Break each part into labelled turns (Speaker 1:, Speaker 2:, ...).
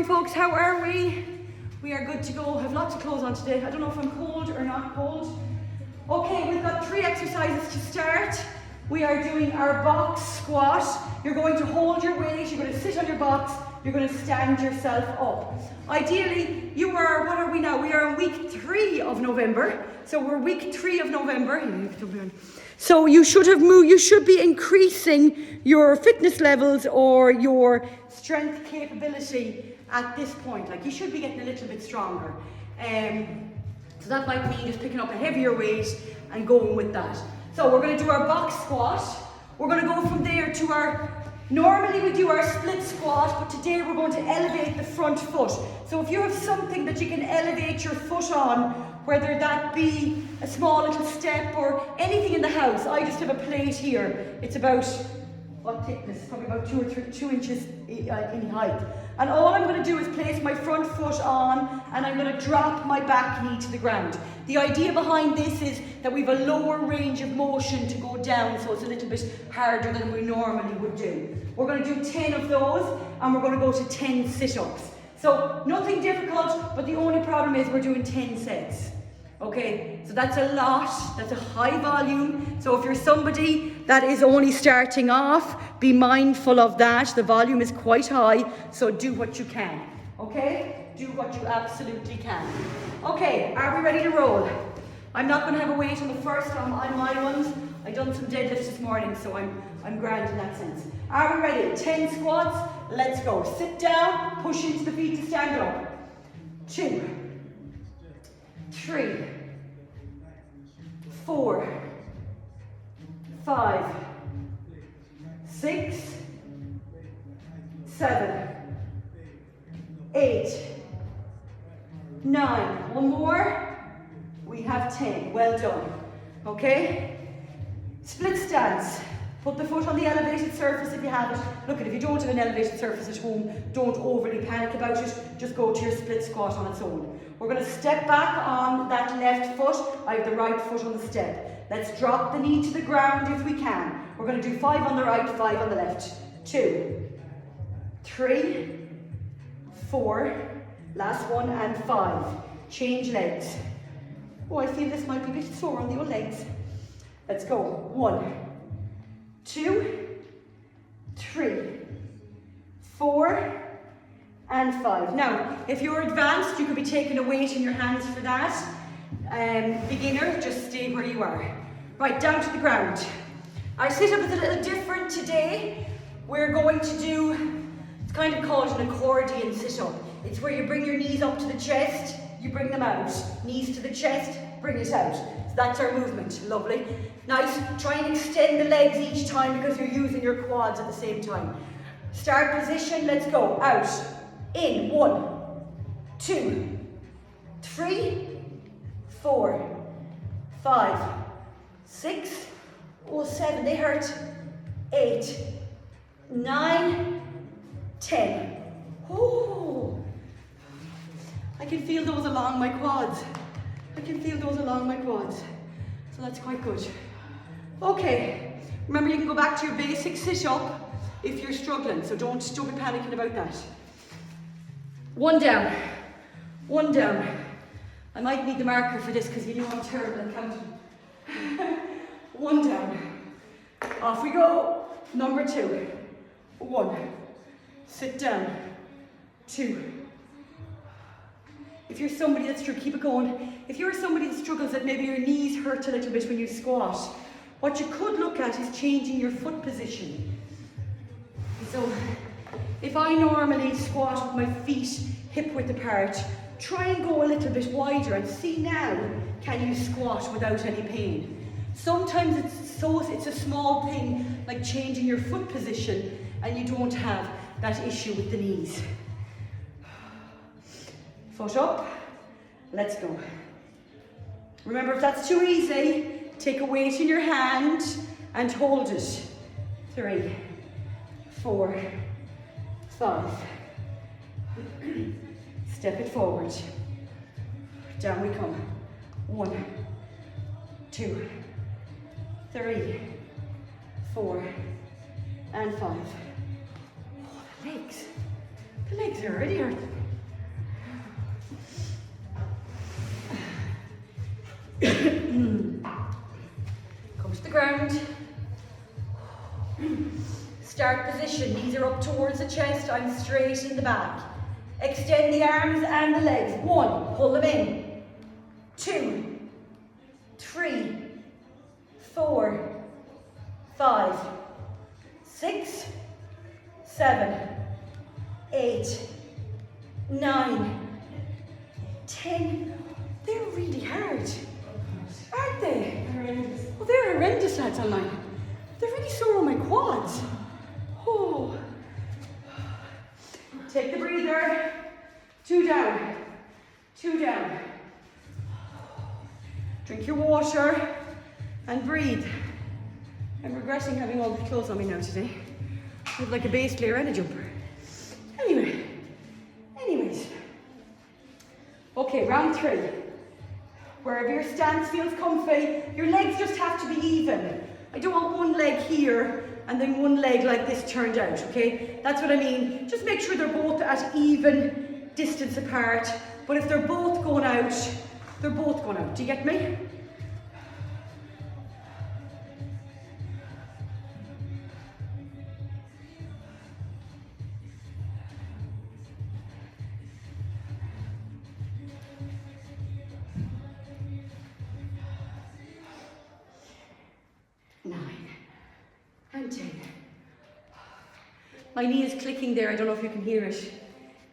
Speaker 1: morning, folks. How are we? We are good to go. I have lots of clothes on today. I don't know if I'm cold or not cold. Okay, we've got 3 exercises to start. We are doing our box squat. You're going to hold your weight, you're going to sit on your box, you're going to stand yourself up. Ideally, you are, what are we now? We are on week 3 of November. So we're week 3 of November. So you should have moved, you should be increasing your fitness levels or your strength capability at this point. Like, you should be getting a little bit stronger. So that might mean just picking up a heavier weight and going with that. So we're going to do our box squat. We're going to go from there to our, normally we do our split squat, but today we're going to elevate the front foot. So if you have something that you can elevate your foot on, whether that be a small little step or anything in the house. I just have a plate here. It's about, what thickness? Probably about 2 inches in height. And all I'm going to do is place my front foot on, and I'm going to drop my back knee to the ground. The idea behind this is that we have a lower range of motion to go down, so it's a little bit harder than we normally would do. We're going to do 10 of those, and we're going to go to 10 sit-ups. So nothing difficult, but the only problem is we're doing 10 sets. Okay, so that's a lot, that's a high volume. So if you're somebody that is only starting off, be mindful of that. The volume is quite high, so do what you can. Okay, do what you absolutely can. Okay, are we ready to roll? I'm not going to have a weight on the first on my ones. I've done some deadlifts this morning, so I'm grand in that sense. Are we ready? 10 squats, let's go. Sit down, push into the feet to stand up. 2, 3, 4, 5, 6, 7, 8, 9. One more. We have 10. Well done. Okay? Split stance. Put the foot on the elevated surface if you have it. Look, if you don't have an elevated surface at home, don't overly panic about it. Just go to your split squat on its own. We're going to step back on that left foot. I have the right foot on the step. Let's drop the knee to the ground if we can. We're going to do 5 on the right, 5 on the left. 2, 3, 4, last one, and 5. Change legs. Oh, I feel this might be a bit sore on the old legs. Let's go. 1, 2, 3, 4, and 5. Now, if you're advanced, you could be taking a weight in your hands for that. Beginner, just stay where you are. Right, down to the ground. Our sit-up is a little different today. We're going to do, it's kind of called an accordion sit-up. It's where you bring your knees up to the chest, you bring them out. Knees to the chest, bring it out. So that's our movement. Lovely. Nice. Try and extend the legs each time because you're using your quads at the same time. Start position, let's go. Out. In. 1, 2, 3, 4, 5, 6, 7, they hurt. 8, 9, 10. Oh, I can feel those along my quads. I can feel those along my quads. So that's quite good. Okay, remember you can go back to your basic sit-up if you're struggling, so don't be panicking about that. 1 down, 1 down. I might need the marker for this because you know I'm terrible at counting. 1 down. Off we go. Number 2. 1. Sit down. 2. If you're somebody that's true, keep it going. If you're somebody that struggles that maybe your knees hurt a little bit when you squat, what you could look at is changing your foot position. So if I normally squat with my feet hip width apart, try and go a little bit wider and see now, can you squat without any pain? Sometimes it's a small thing like changing your foot position and you don't have that issue with the knees. Foot up, let's go. Remember, if that's too easy, take a weight in your hand and hold it. 3, 4, 5. Step it forward. Down we come. 1, 2, 3, 4, and 5. Oh, the legs. The legs are already hurting. Come to the ground. Start position, knees are up towards the chest, I'm straight in the back. Extend the arms and the legs. 1, pull them in. 2, 3, 4, 5, 6, 7, 8, 9, 10. They're really hard, aren't they? Oh, they're horrendous, lads, online. They're really sore on my quads. Oh. Take the breather. 2 down. 2 down. Drink your water and breathe. I'm regretting having all the clothes on me now today. I look like a base layer and a jumper. Anyways. Okay, round 3. Wherever your stance feels comfy, your legs just have to be even. I don't want one leg here and then one leg like this turned out, okay? That's what I mean. Just make sure they're both at even distance apart. But if they're both going out, they're both going out. Do you get me? And 10. My knee is clicking there, I don't know if you can hear it.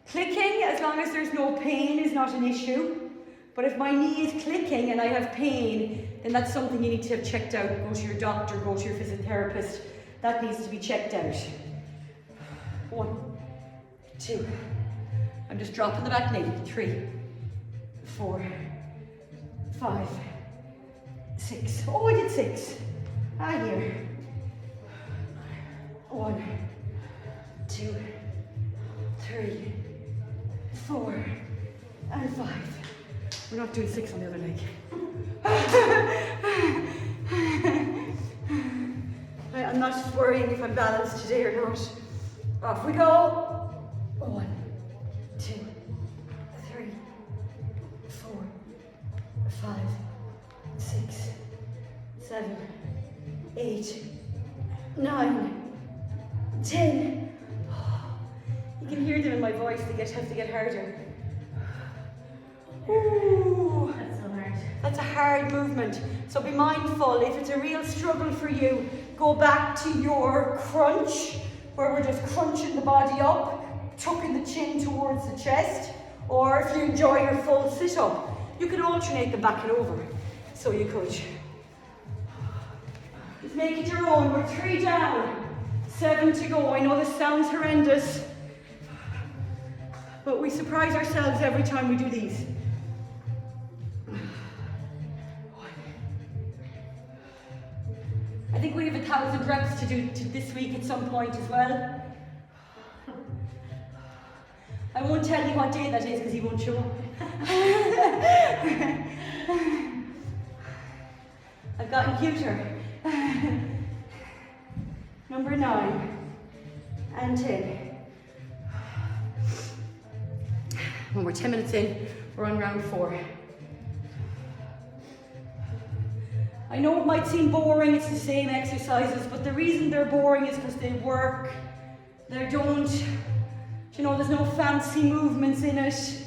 Speaker 1: Clicking, as long as there's no pain, is not an issue. But if my knee is clicking and I have pain, then that's something you need to have checked out. Go to your doctor, go to your physiotherapist. That needs to be checked out. 1, 2. I'm just dropping the back knee. 3, 4, 5, 6. Oh, I did 6. Here. 1, 2, 3, 4, and 5. We're not doing 6 on the other leg. I'm not worrying if I'm balanced today or not. Off we go. 1, 2, 3, 4, 5, 6, 7, 8, 9, 10. You can hear them in my voice, they have to get harder. Ooh, that's so hard. That's a hard movement. So be mindful, if it's a real struggle for you, go back to your crunch, where we're just crunching the body up, tucking the chin towards the chest, or if you enjoy your full sit-up, you can alternate them back and over. So you could. Just make it your own. We're 3 down. 7 to go. I know this sounds horrendous, but we surprise ourselves every time we do these. I think we have 1,000 reps to do this week at some point as well. I won't tell you what day that is because he won't show up. I've gotten cuter. Number 9 and 10. When we're 10 minutes in, we're on round 4. I know it might seem boring, it's the same exercises, but the reason they're boring is because they work. They don't, you know, there's no fancy movements in it.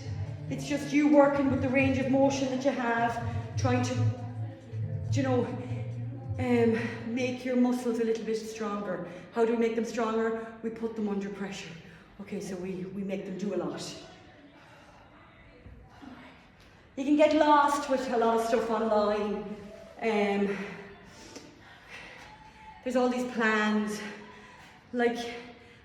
Speaker 1: It's just you working with the range of motion that you have, trying to, you know, make your muscles a little bit stronger. How do we make them stronger? We put them under pressure. Okay, so we make them do a lot. You can get lost with a lot of stuff online. There's all these plans, like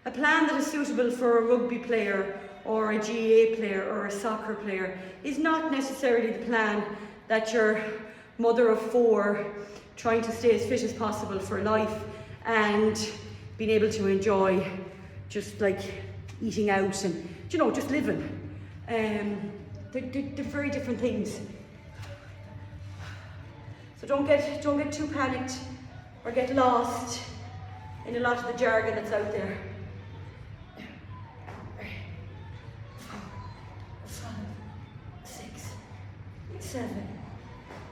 Speaker 1: a plan that is suitable for a rugby player or a GAA player or a soccer player is not necessarily the plan that your mother of 4 trying to stay as fit as possible for life and being able to enjoy just like eating out and, you know, just living. They're very different things. So don't get too panicked or get lost in a lot of the jargon that's out there. 7,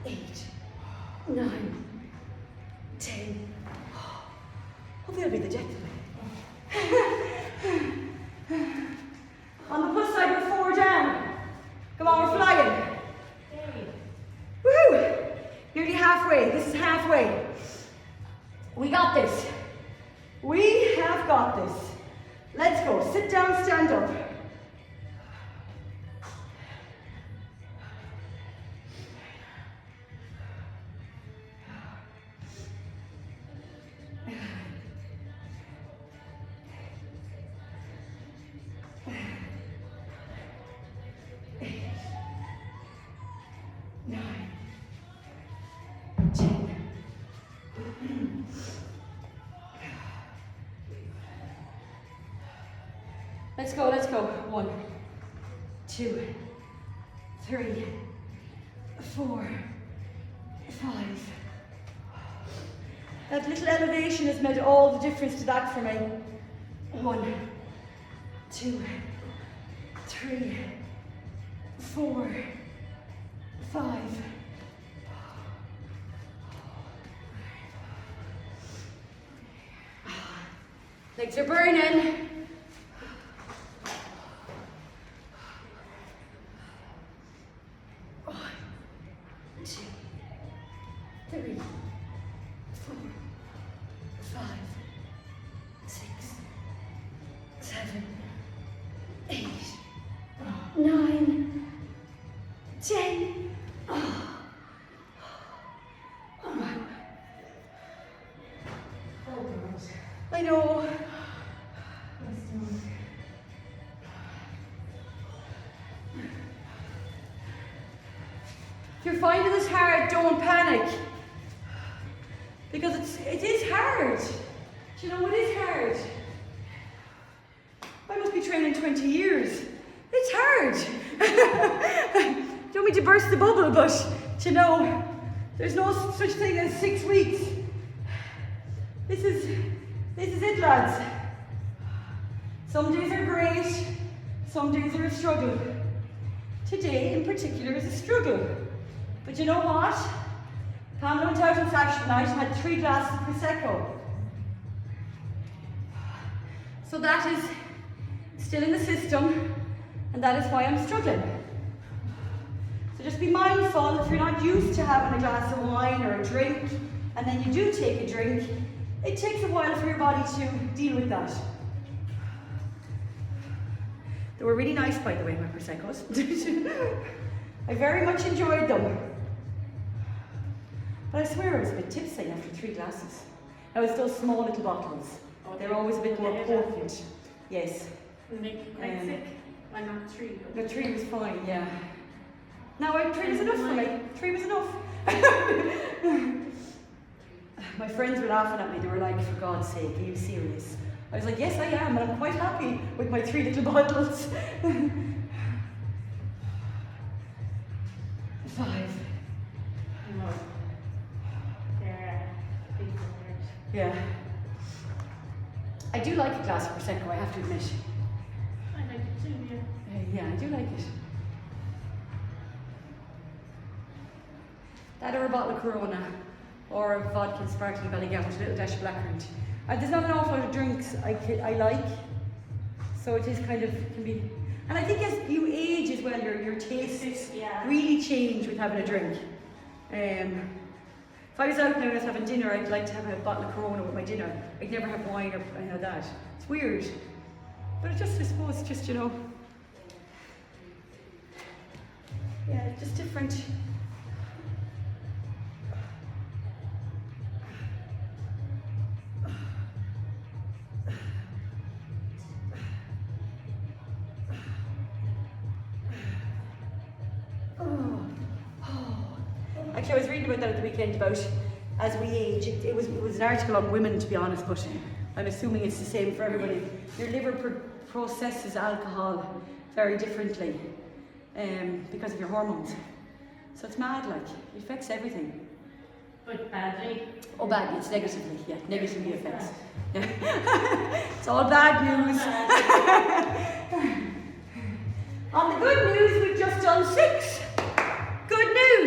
Speaker 1: 8, 9, 10. Hopefully that'll be the death of me. On the plus side, we're 4 down. Come on, we're flying. Woohoo! Nearly halfway. This is halfway. We got this. We have got this. Let's go. Sit down, stand up. Let's go. 1, 2, 3, 4, 5. That little elevation has made all the difference to that for me. 1, 2, 3, 4, 5. Legs are burning. 1, 2, 3, 4, 5, 6, 7, 8, 9, 10. I know. If you're finding this hard, don't panic. Because it is hard. Do you know, it is hard. I must be training 20 years. It's hard. Don't mean to burst the bubble, but you know, there's no such thing as 6 weeks. This is it, lads. Some days are great, some days are a struggle. Today in particular is a struggle. But you know what? Pamela went out on Saturday night and had 3 glasses of Prosecco. So that is still in the system, and that is why I'm struggling. So just be mindful, if you're not used to having a glass of wine or a drink, and then you do take a drink, it takes a while for your body to deal with that. They were really nice, by the way, my Proseccos. I very much enjoyed them. But I swear I was a bit tipsy after 3 glasses. Now it's those small little bottles.
Speaker 2: Oh,
Speaker 1: they're always a bit more potent. Yes.
Speaker 2: Make you quite sick. Why not 3?
Speaker 1: No, 3 was fine, yeah. No, 3 was enough for me. 3 was enough. My friends were laughing at me. They were like, for God's sake, are you serious? I was like, yes, I am, and I'm quite happy with my 3 little bottles. 5. Yeah. I do like a glass of Prosecco, I have to admit.
Speaker 2: I like it too, yeah.
Speaker 1: Yeah, I do like it. That or a bottle of Corona, or a vodka and sparkling Ballygown with a little dash of blackcurrant. There's not an awful lot of drinks I like, so it is kind of, can be, and I think as you age as well, your tastes really change with having a drink. If I was out now and I was having dinner, I'd like to have a bottle of Corona with my dinner. I'd never have wine or anything like that. It's weird, but it's just, I suppose, just, you know, yeah, just different. Actually, I was reading about that at the weekend, about as we age. It was an article on women, to be honest, but I'm assuming it's the same for everybody. Your liver processes alcohol very differently because of your hormones. So it's mad, like, it affects everything.
Speaker 2: But badly?
Speaker 1: Oh, badly, it's negatively, yeah, negatively affects. Yeah. It's all bad news. On the good news, we've just done 6. Good news.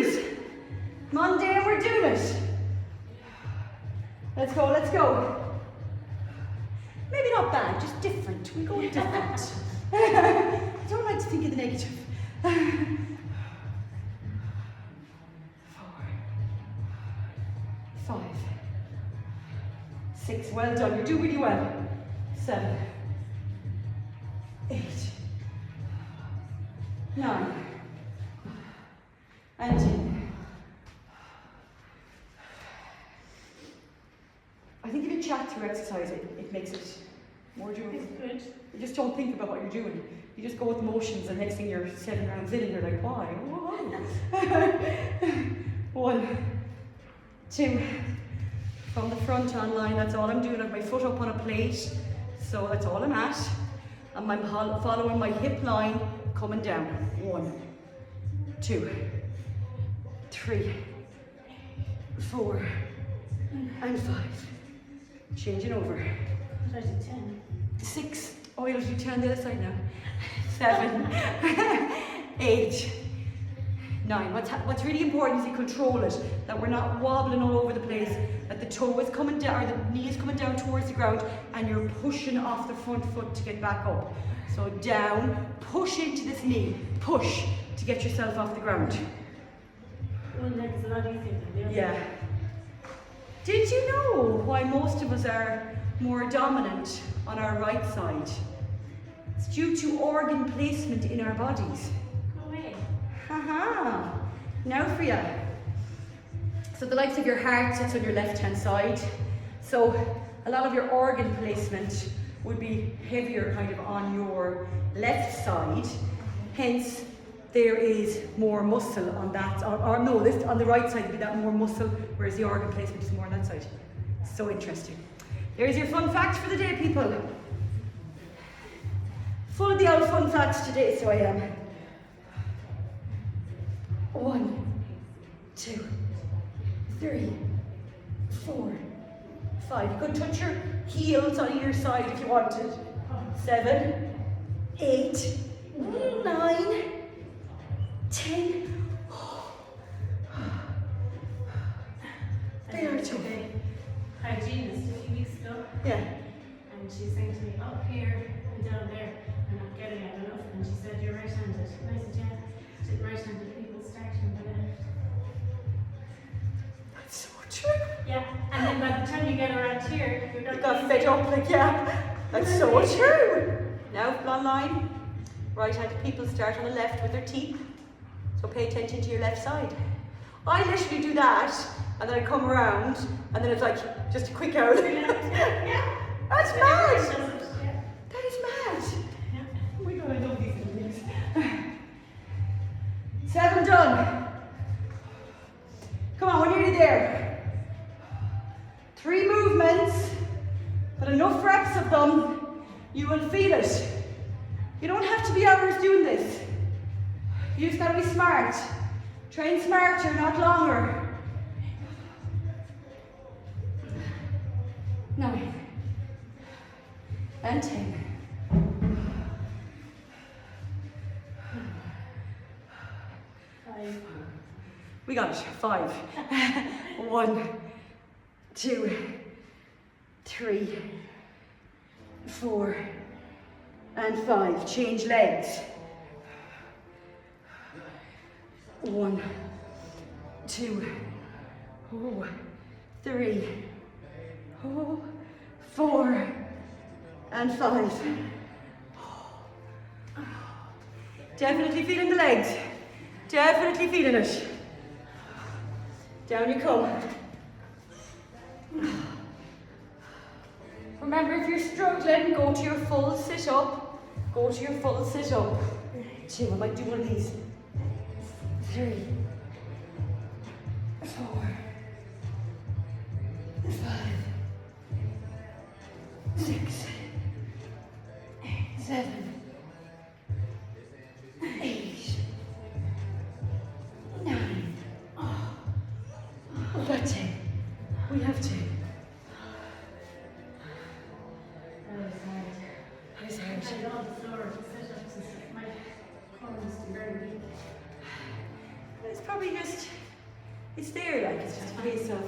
Speaker 1: Come on, Dan, we're doing it. Let's go, let's go. Maybe not bad, just different. We go different. I don't like to think of the negative. 4, 5, 6, well done, you're doing really well. 7, 8, 9, and 10. I think if you chat through exercise, it makes it more doable.
Speaker 2: It's good.
Speaker 1: You just don't think about what you're doing. You just go with the motions, and next thing you're 7 rounds in, and you're like, why? Whoa. 1, 2. From the front on line, that's all I'm doing. I have my foot up on a plate, so that's all I'm at. And I'm following my hip line, coming down. 1, 2, 3, 4, and 5. Changing over.
Speaker 2: What did I do, 10?
Speaker 1: 6. Oh, you'll do 10 on the other side now. 7, 8, 9. What's really important is you control it, that we're not wobbling all over the place, that the toe is coming down, or the knee is coming down towards the ground, and you're pushing off the front foot to get back up. So down, push into this knee, push to get yourself off the ground.
Speaker 2: One leg is a lot easier than the other.
Speaker 1: Yeah. Did you know why most of us are more dominant on our right side? It's due to organ placement in our bodies.
Speaker 2: No way.
Speaker 1: Haha. Now for you. So the likes of your heart sits on your left-hand side. So a lot of your organ placement would be heavier kind of on your left side. Hence, there is more muscle on that, on the right side would be that more muscle, whereas the organ placement is more on that side. So interesting. There's your fun fact for the day, people. Full of the old fun facts today, so I am. 1, 2, 3, 4, 5. You could touch your heels on either side if you wanted. 7, 8, 9, 10. They are too big.
Speaker 2: Hygienist a few weeks ago.
Speaker 1: Yeah.
Speaker 2: And she's saying to me, up here and down there, I'm not getting it enough. And she said, you're right-handed. And I said, yeah. She said, right-handed people start from the left.
Speaker 1: That's so true.
Speaker 2: Yeah, and then by the time you get around here, you're not
Speaker 1: You got fed up, like, yeah. That's so true. Now, long line. Right-handed people start on the left with their teeth. So pay attention to your left side. I literally do that, and then I come around, and then it's like, just a quick out.
Speaker 2: Yeah.
Speaker 1: That's
Speaker 2: But
Speaker 1: mad.
Speaker 2: everyone does it, yeah.
Speaker 1: That is mad.
Speaker 2: Yeah.
Speaker 1: Oh my god, I love these little things. 7 done. Come on, we're nearly there. 3 movements, but enough reps of them, you will feel it. You don't have to be hours doing this. You just gotta be smart. Train smarter, not longer. 9 and 10. We got it. 5. 1, 2, 3, 4, and 5. Change legs. 1, 2, 3, 4, and 5. Definitely feeling the legs. Definitely feeling it. Down you come. Remember, if you're struggling, go to your full sit-up. Go to your full sit-up. 2, I might do one of these. 3, 4, 5, 6, 7, 8, 9. We've got 10. We have 10.
Speaker 2: That was hard.
Speaker 1: That is hard.
Speaker 2: I had all the floor sit-ups and stuff. My core must be very weak.
Speaker 1: It's probably just It's there, like, it's just a case of...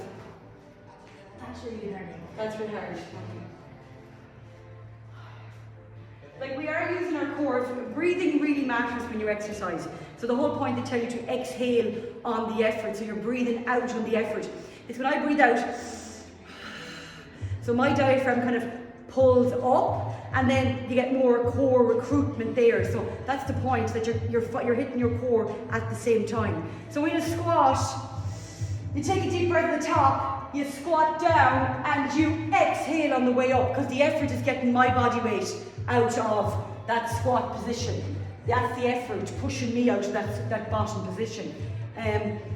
Speaker 2: That's really hard.
Speaker 1: That's really hard. Like, we are using our core. Breathing really matters when you exercise. So the whole point, they tell you to exhale on the effort. So you're breathing out on the effort. It's when I breathe out, so my diaphragm kind of pulls up, and then you get more core recruitment there. So that's the point, that you're hitting your core at the same time. So when you squat, you take a deep breath at the top, you squat down, and you exhale on the way up, because the effort is getting my body weight out of that squat position. That's the effort, pushing me out of that bottom position.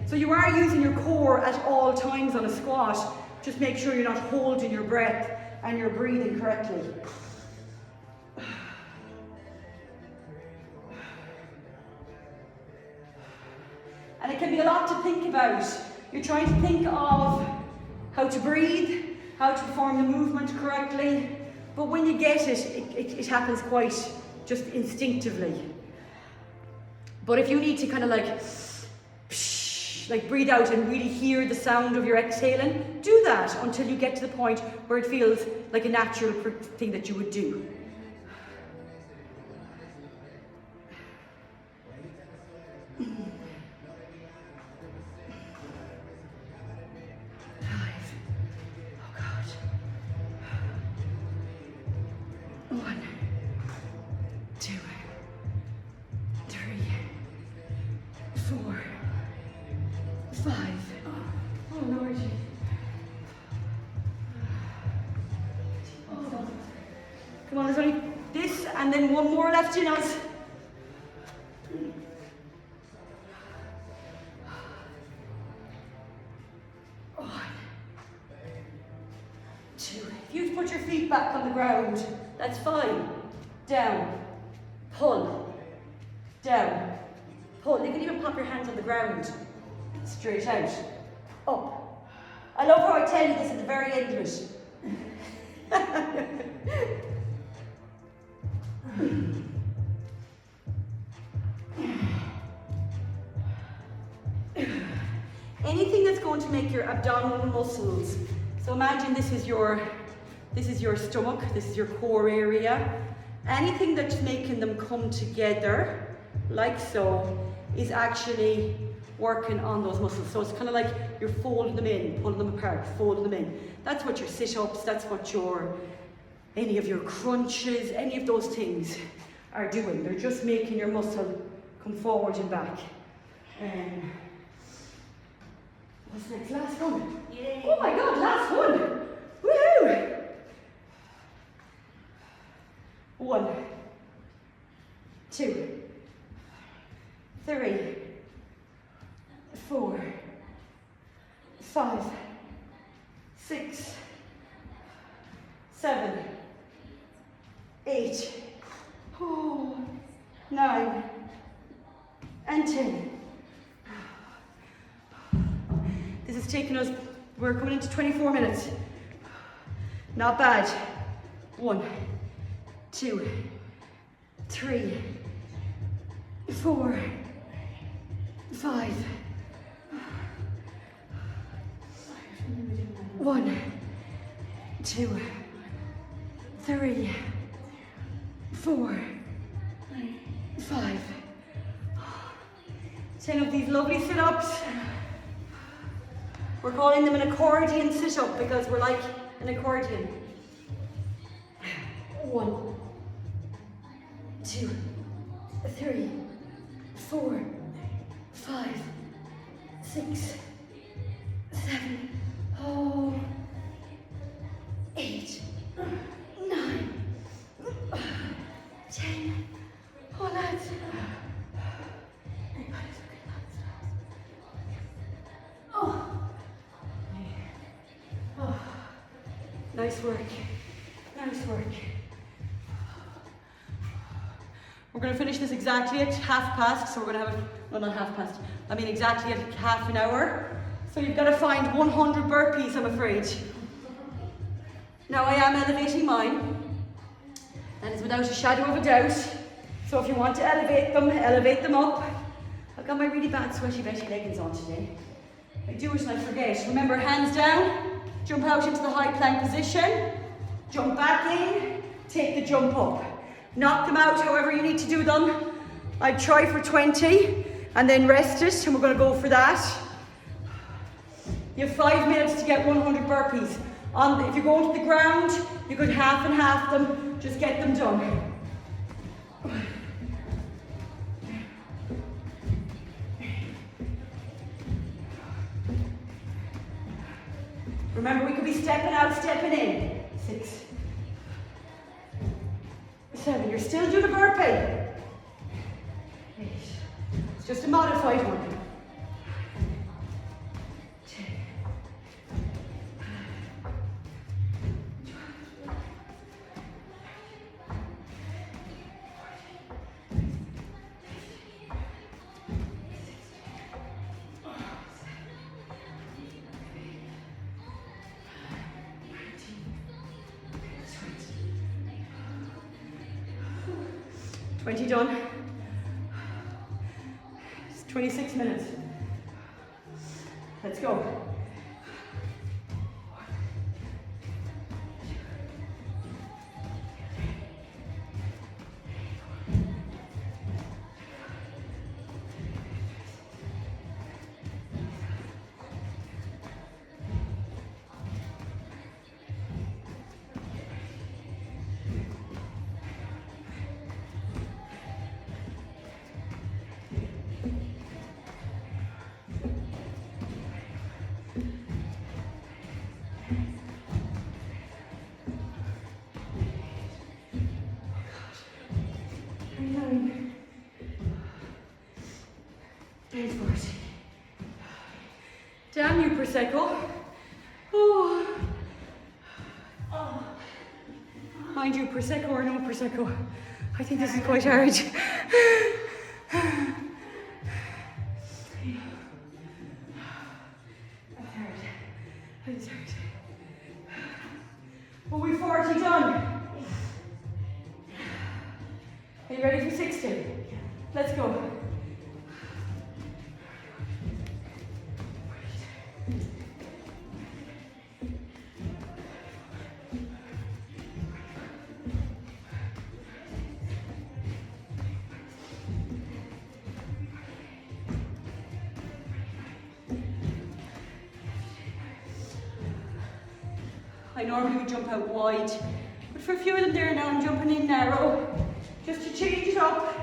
Speaker 1: So you are using your core at all times on a squat. Just make sure you're not holding your breath and you're breathing correctly. And it can be a lot to think about. You're trying to think of how to breathe, how to perform the movement correctly, but when you get it, it happens quite just instinctively. But if you need to kind of like breathe out and really hear the sound of your exhaling, do that until you get to the point where it feels like a natural thing that you would do. Come on, there's only this and then one more left in us. One, two. If you put your feet back on the ground, that's fine. Down, pull, down, pull. You can even pop your hands on the ground. Straight out, up. I love how I tell you this at the very end of it. Anything that's going to make your abdominal muscles, so imagine this is your stomach, this is your core area. Anything that's making them come together, like so, is actually working on those muscles. So it's kind of like you're folding them in, pulling them apart, folding them in. That's what your sit-ups, that's what any of your crunches, any of those things are doing. They're just making your muscle come forward and back. What's next? Last one. Yay. Oh my God, last one. Woohoo! 1, 2, 3, 4, 5, 6, 7, 8, 9, and 10. This has taken us, we're coming into 24 minutes. Not bad. 1, 2, 3, 4, 5. 1, 2, 3, 4, 5. 10 of these lovely sit-ups. We're calling them an accordion sit-up because we're like an accordion. 1, 2, 3, 4, 5, 6, 7, 8, 9, 10. Oh, lads. Nice work. Nice work. We're going to finish this exactly at 1/2 so we're going to have well, not 1/2, I mean exactly at half an hour. So you've got to find 100 burpees, I'm afraid. Now I am elevating mine. That is without a shadow of a doubt. So if you want to elevate them up. I've got my really bad sweaty Betty leggings on today. I do it and I forget. Remember, hands down, jump out into the high plank position, jump back in, take the jump up. Knock them out however you need to do them. I'd try for 20 and then rest it, and we're going to go for that. You have 5 minutes to get 100 burpees. If you go to the ground, you could half and half them, just get them done. Remember, we could be stepping out, stepping in. 6, 7, you're still doing a burpee. 8, it's just a modified one. 10, 20 done. It's 26 minutes. Let's go. Damn you, Prosecco. Oh. Mind you, Prosecco or no Prosecco, I think this is quite hard. That's hard. That is hard. Well, we've 40 done. Are you ready for 60? Let's go. I normally would jump out wide, but for a few of them there now I'm jumping in narrow, just to change it up.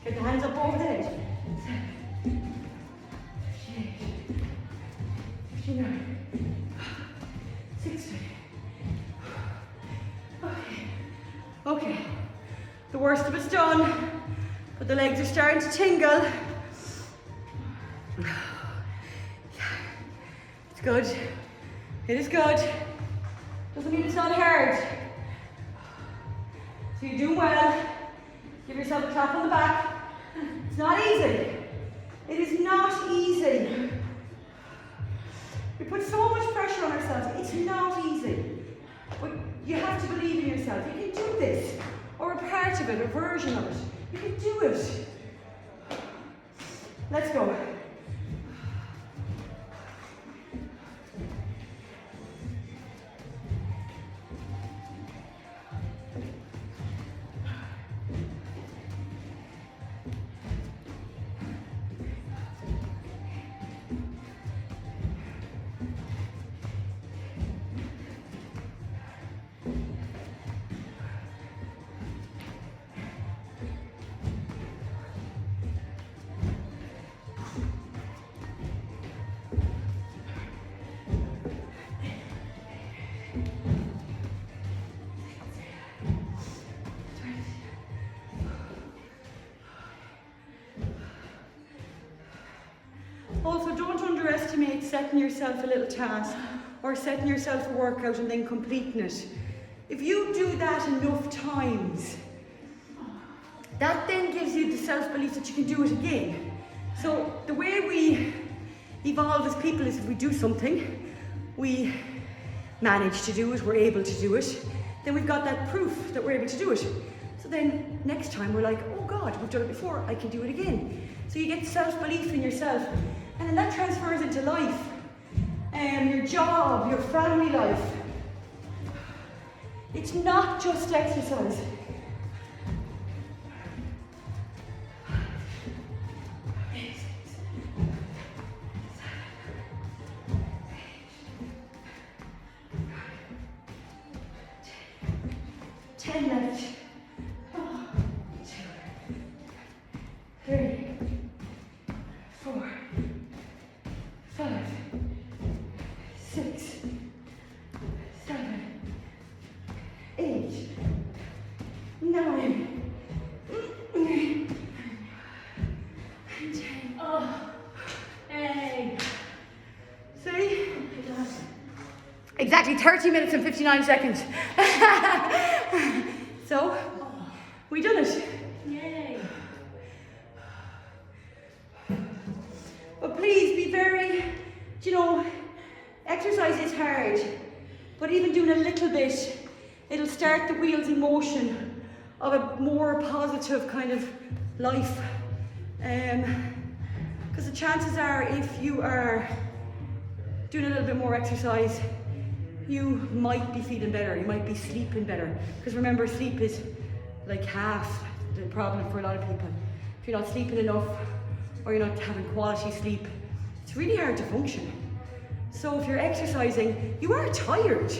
Speaker 1: Get the hands up over the head. 59, 60. Okay, the worst of it's done. But the legs are starting to tingle. It's good. It is good. Doesn't mean it's not hard. So you're doing well. Give yourself a clap on the back. It's not easy. It is not easy. We put so much pressure on ourselves. It's not easy. But you have to believe in yourself. You can do this. Or a part of it, a version of it. You can do it. Let's go. Also, don't underestimate setting yourself a little task or setting yourself a workout and then completing it. If you do that enough times, that then gives you the self-belief that you can do it again. So the way we evolve as people is if we do something, we manage to do it, we're able to do it, then we've got that proof that we're able to do it. So then next time we're like, oh God, we've done it before, I can do it again. So you get self-belief in yourself, and then that transfers into life, your job, your family life. It's not just exercise. Left. 2, 3, 4, 5, 6, 7, 8, 9, 10.
Speaker 2: Oh, hey.
Speaker 1: See? Exactly 30 minutes and 59 seconds. So, we done it.
Speaker 2: Yay.
Speaker 1: But please be very, exercise is hard, but even doing a little bit, it'll start the wheels in motion of a more positive kind of life. Because the chances are, if you are doing a little bit more exercise, you might be feeling better, you might be sleeping better. Because remember, sleep is like half the problem for a lot of people. If you're not sleeping enough, or you're not having quality sleep, it's really hard to function. So if you're exercising, you are tired.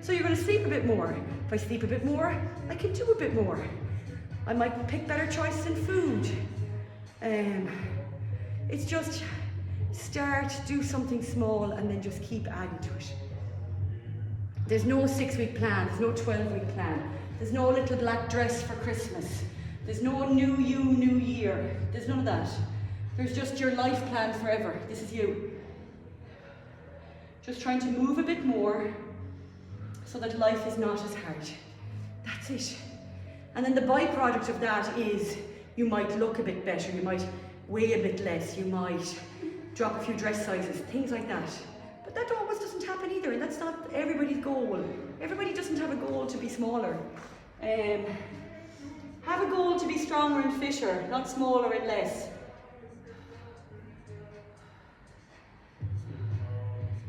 Speaker 1: So you're gonna sleep a bit more. If I sleep a bit more, I can do a bit more. I might pick better choices in food. It's just start, do something small, and then just keep adding to it. There's no 6-week plan, there's no 12-week plan. There's no little black dress for Christmas. There's no new you, new year. There's none of that. There's just your life plan forever. This is you. Just trying to move a bit more so that life is not as hard. That's it. And then the byproduct of that is you might look a bit better, you might weigh a bit less, you might drop a few dress sizes, things like that. But that always doesn't happen either, and that's not everybody's goal. Everybody doesn't have a goal to be smaller. Have a goal to be stronger and fitter, not smaller and less.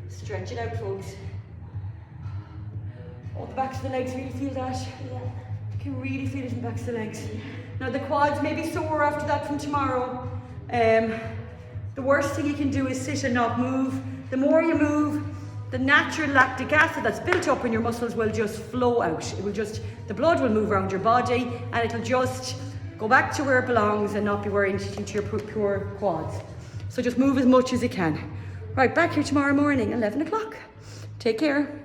Speaker 1: Stretch it out, folks. Oh, the backs of the legs, really feel that?
Speaker 2: Yeah.
Speaker 1: You can really feel it in the backs of the legs. Now the quads may be sore after that from tomorrow. The worst thing you can do is sit and not move. The more you move, the natural lactic acid that's built up in your muscles will just flow out. The blood will move around your body, and it'll just go back to where it belongs and not be worrying into your pure quads. So just move as much as you can. Right, back here tomorrow morning, 11 o'clock. Take care.